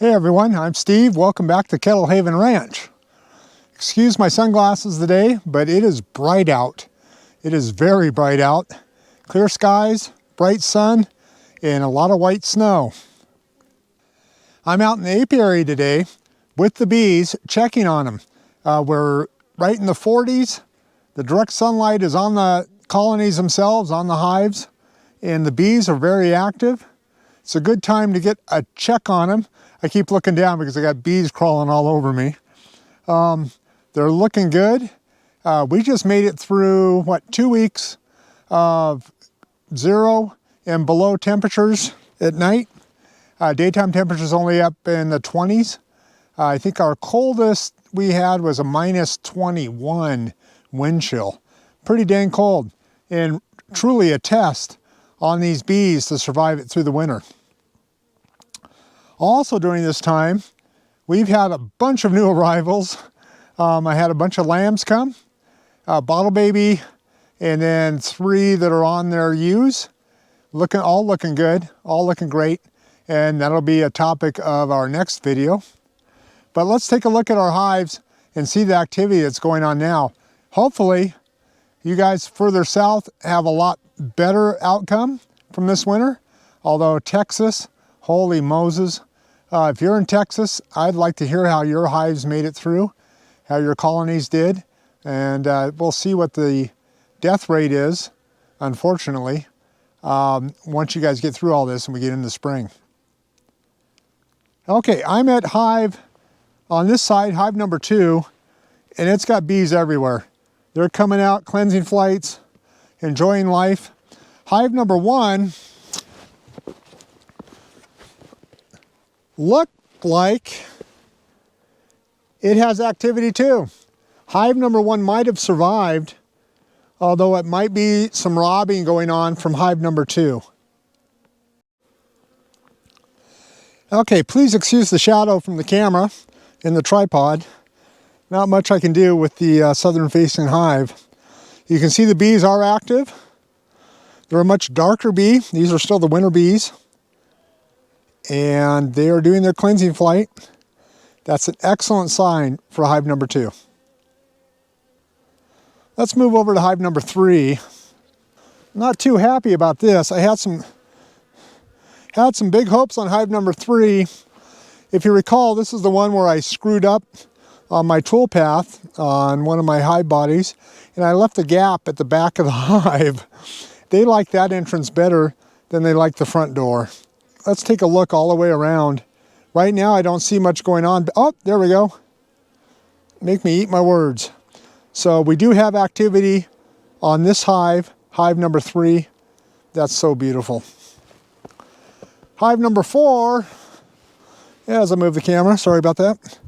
Hey everyone, I'm Steve. Welcome back to Kettle Haven Ranch. Excuse my sunglasses today, but it is bright out. It is very bright out. Clear skies, bright sun, and a lot of white snow. I'm out in the apiary today with the bees, checking on them. We're right in the 40s. The direct sunlight is on the colonies themselves, on the hives, and the bees are very active. It's a good time to get a check on them. I keep looking down because I got bees crawling all over me. They're looking good. We just made it through, 2 weeks of 0 and below temperatures at night. Daytime temperatures only up in the 20s. I think our coldest we had was a -21 wind chill. Pretty dang cold, and truly a test on these bees to survive it through the winter. Also during this time, we've had a bunch of new arrivals. I had a bunch of lambs come, bottle baby, and then 3 that are on their ewes. All looking good, all looking great, and that'll be a topic of our next video. But let's take a look at our hives and see the activity that's going on now. Hopefully, you guys further south have a lot better outcome from this winter, although Texas, holy Moses. If you're in Texas, I'd like to hear how your hives made it through, how your colonies did, and we'll see what the death rate is, unfortunately, once you guys get through all this and we get into spring. Okay, I'm at hive, on this side, hive number 2, and it's got bees everywhere. They're coming out, cleansing flights, enjoying life. Hive number 1 looked like it has activity too. Hive number 1 might have survived, although it might be some robbing going on from hive number 2. Okay, please excuse the shadow from the camera and the tripod. Not much I can do with the southern facing hive. You can see the bees are active. They're a much darker bee. These are still the winter bees. And they are doing their cleansing flight. That's an excellent sign for hive number 2. Let's move over to hive number 3. Not too happy about this. I had some big hopes on hive number 3. If you recall, this is the one where I screwed up on my tool path on one of my hive bodies, and I left a gap at the back of the hive. They like that entrance better than they like the front door. Let's take a look all the way around. Right now I don't see much going on. Oh, there we go. Make me eat my words. So we do have activity on this hive, hive number 3. That's so beautiful. Hive number 4, as I move the camera, sorry about that.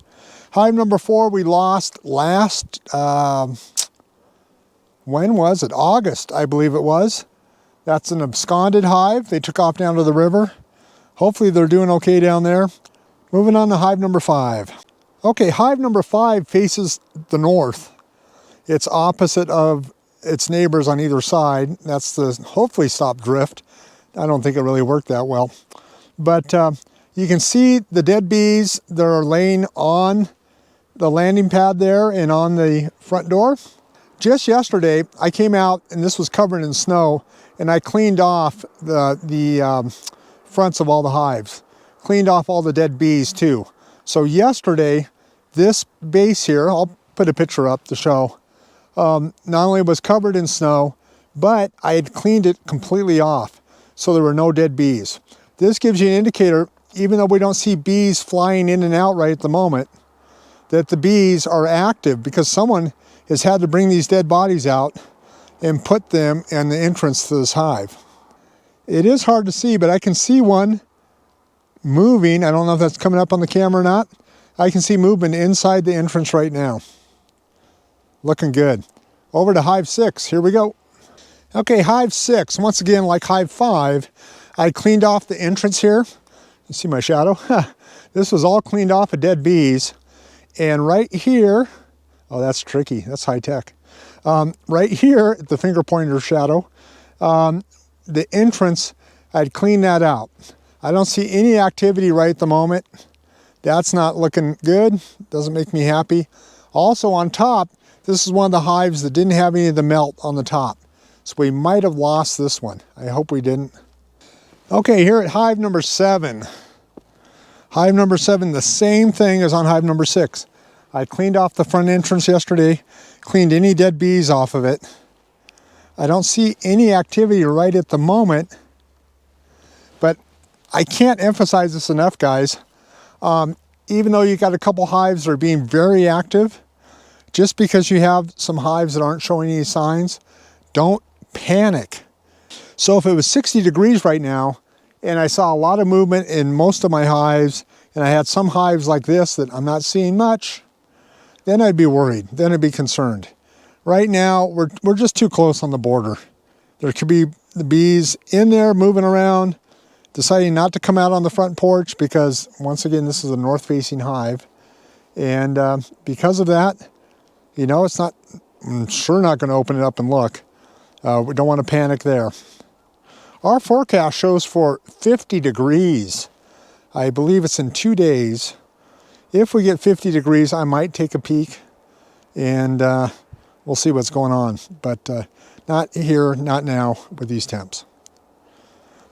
Hive number 4 we lost last, when was it? August, I believe it was. That's an absconded hive. They took off down to the river. Hopefully they're doing okay down there. Moving on to hive number 5. Okay, hive number 5 faces the north. It's opposite of its neighbors on either side. That's to hopefully stop drift. I don't think it really worked that well. But you can see the dead bees that are laying on the landing pad there and on the front door. Just yesterday, I came out and this was covered in snow, and I cleaned off the fronts of all the hives. Cleaned off all the dead bees too. So yesterday, this base here, I'll put a picture up to show, not only was covered in snow, but I had cleaned it completely off, so there were no dead bees. This gives you an indicator, even though we don't see bees flying in and out right at the moment, that the bees are active because someone has had to bring these dead bodies out and put them in the entrance to this hive. It is hard to see, but I can see one moving. I don't know if that's coming up on the camera or not. I can see movement inside the entrance right now. Looking good. Over to hive 6. Here we go. Okay, hive 6. Once again, like hive 5, I cleaned off the entrance here. You see my shadow? This was all cleaned off of dead bees. And right here, oh, that's tricky. That's high tech. Right here, at the finger pointer shadow, the entrance, I'd cleaned that out. I don't see any activity right at the moment. That's not looking good. Doesn't make me happy. Also on top, this is one of the hives that didn't have any of the melt on the top. So we might have lost this one. I hope we didn't. Okay, here at hive number 7. Hive number 7, the same thing as on hive number 6. I cleaned off the front entrance yesterday, cleaned any dead bees off of it. I don't see any activity right at the moment, but I can't emphasize this enough, guys. Even though you got a couple hives that are being very active, just because you have some hives that aren't showing any signs, don't panic. So if it was 60 degrees right now, and I saw a lot of movement in most of my hives, and I had some hives like this that I'm not seeing much, then I'd be worried, then I'd be concerned. Right now, we're just too close on the border. There could be the bees in there moving around, deciding not to come out on the front porch because, once again, this is a north-facing hive. And because of that, you know, I'm sure not going to open it up and look. We don't want to panic there. Our forecast shows for 50 degrees. I believe it's in 2 days. If we get 50 degrees, I might take a peek and we'll see what's going on. But not here, not now with these temps.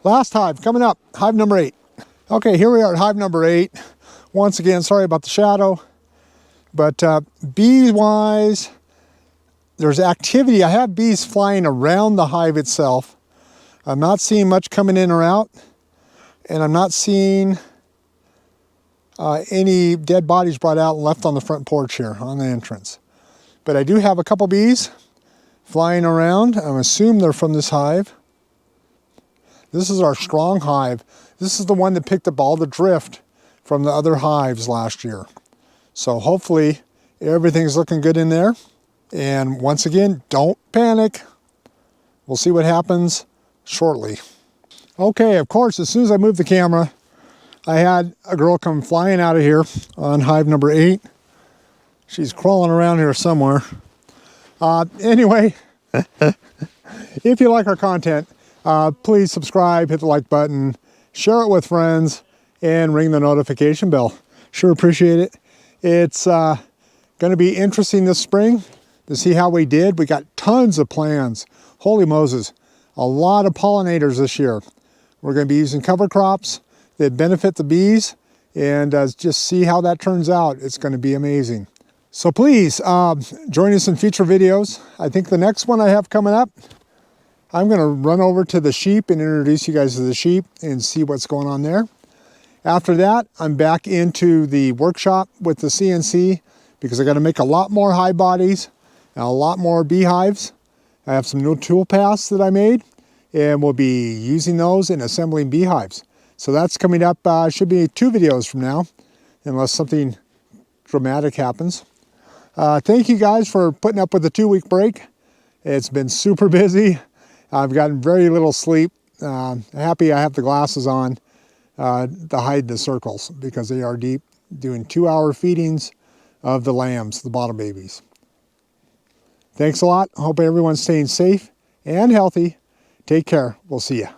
Last hive coming up, hive number 8. Okay, here we are at hive number 8. Once again, sorry about the shadow. But bee-wise, there's activity. I have bees flying around the hive itself. I'm not seeing much coming in or out. And I'm not seeing any dead bodies brought out and left on the front porch here on the entrance. But I do have a couple bees flying around. I'm assuming they're from this hive. This is our strong hive. This is the one that picked up all the drift from the other hives last year. So hopefully everything's looking good in there. And once again, don't panic. We'll see what happens shortly. Okay, of course, as soon as I moved the camera, I had a girl come flying out of here on hive number 8. She's crawling around here somewhere. Anyway, if you like our content, please subscribe, hit the like button, share it with friends, and ring the notification bell. Sure appreciate it. It's going to be interesting this spring to see how we did. We got tons of plans. Holy Moses, a lot of pollinators this year. We're going to be using cover crops that benefit the bees, and just see how that turns out. It's going to be amazing. So please join us in future videos. I think the next one I have coming up, I'm going to run over to the sheep and introduce you guys to the sheep and see what's going on there. After that, I'm back into the workshop with the CNC because I got to make a lot more hive bodies and a lot more beehives. I have some new tool paths that I made, and we'll be using those in assembling beehives. So that's coming up, should be 2 videos from now, unless something dramatic happens. Thank you guys for putting up with the 2-week break. It's been super busy. I've gotten very little sleep. Happy I have the glasses on to hide the circles because they are deep, doing 2-hour feedings of the lambs, the bottle babies. Thanks a lot. Hope everyone's staying safe and healthy. Take care. We'll see you.